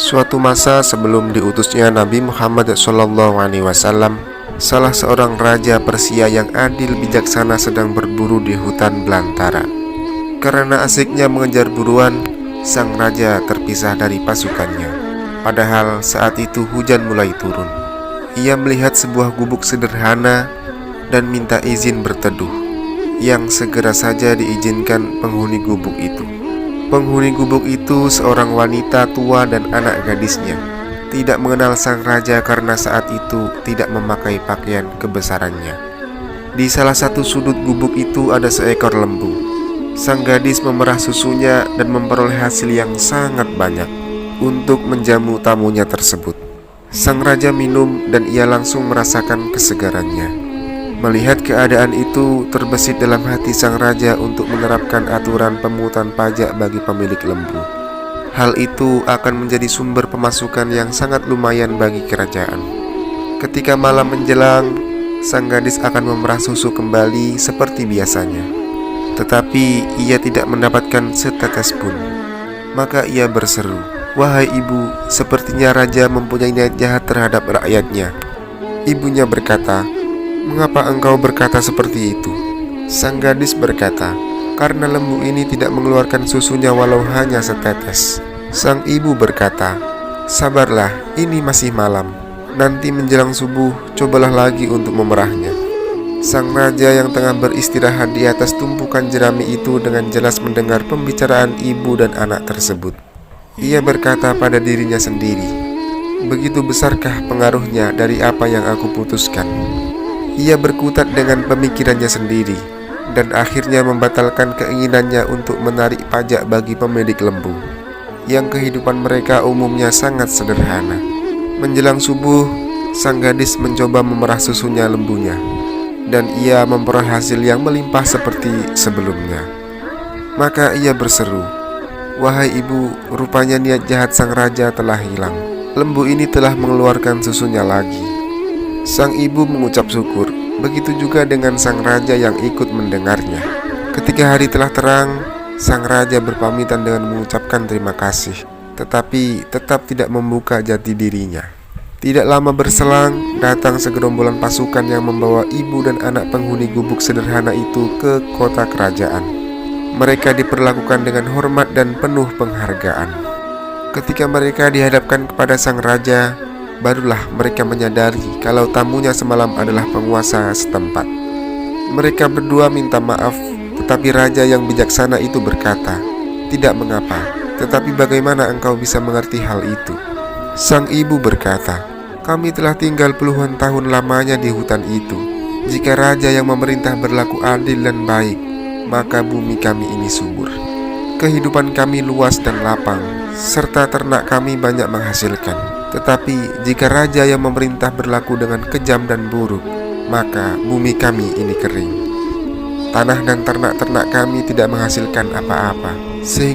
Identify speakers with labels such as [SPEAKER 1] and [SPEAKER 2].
[SPEAKER 1] Suatu masa sebelum diutusnya Nabi Muhammad SAW, salah seorang raja Persia yang adil bijaksana sedang berburu di hutan belantara. Karena asiknya mengejar buruan, sang raja terpisah dari pasukannya. Padahal saat itu hujan mulai turun. Ia melihat sebuah gubuk sederhana dan minta izin berteduh, yang segera saja diizinkan penghuni gubuk itu. Penghuni gubuk itu seorang wanita tua dan anak gadisnya. Tidak mengenal sang raja karena saat itu tidak memakai pakaian kebesarannya. Di salah satu sudut gubuk itu ada seekor lembu. Sang gadis memerah susunya dan memperoleh hasil yang sangat banyak untuk menjamu tamunya tersebut. Sang raja minum dan ia langsung merasakan kesegarannya. Melihat keadaan itu, terbesit dalam hati sang raja untuk menerapkan aturan pemungutan pajak bagi pemilik lembu. Hal itu akan menjadi sumber pemasukan yang sangat lumayan bagi kerajaan. Ketika malam menjelang, sang gadis akan memerah susu kembali seperti biasanya. Tetapi ia tidak mendapatkan setetes pun. Maka ia berseru, "Wahai ibu, sepertinya raja mempunyai niat jahat terhadap rakyatnya." Ibunya berkata, "Mengapa engkau berkata seperti itu?" Sang gadis berkata, "Karena lembu ini tidak mengeluarkan susunya walau hanya setetes." Sang ibu berkata, "Sabarlah, ini masih malam. Nanti menjelang subuh, cobalah lagi untuk memerahnya." Sang raja yang tengah beristirahat di atas tumpukan jerami itu dengan jelas mendengar pembicaraan ibu dan anak tersebut. Ia berkata pada dirinya sendiri, "Begitu besarkah pengaruhnya dari apa yang aku putuskan?" Ia berkutat dengan pemikirannya sendiri dan akhirnya membatalkan keinginannya untuk menarik pajak bagi pemilik lembu, yang kehidupan mereka umumnya sangat sederhana. Menjelang subuh, sang gadis mencoba memerah susunya lembunya, dan ia memperoleh hasil yang melimpah seperti sebelumnya. Maka ia berseru, "Wahai ibu, rupanya niat jahat sang raja telah hilang. Lembu ini telah mengeluarkan susunya lagi." Sang ibu mengucap syukur. Begitu juga dengan sang raja yang ikut mendengarnya. Ketika hari telah terang, sang raja berpamitan dengan mengucapkan terima kasih, tetapi tetap tidak membuka jati dirinya. Tidak lama berselang, datang segerombolan pasukan yang membawa ibu dan anak penghuni gubuk sederhana itu ke kota kerajaan. Mereka diperlakukan dengan hormat dan penuh penghargaan. Ketika mereka dihadapkan kepada sang raja, barulah mereka menyadari kalau tamunya semalam adalah penguasa setempat. Mereka berdua minta maaf, tetapi raja yang bijaksana itu berkata, "Tidak mengapa, tetapi bagaimana engkau bisa mengerti hal itu?" Sang ibu berkata, "Kami telah tinggal puluhan tahun lamanya di hutan itu. Jika raja yang memerintah berlaku adil dan baik, maka bumi kami ini subur. Kehidupan kami luas dan lapang, serta ternak kami banyak menghasilkan. Tetapi jika raja yang memerintah berlaku dengan kejam dan buruk, maka bumi kami ini kering. Tanah dan ternak-ternak kami tidak menghasilkan apa-apa, sehingga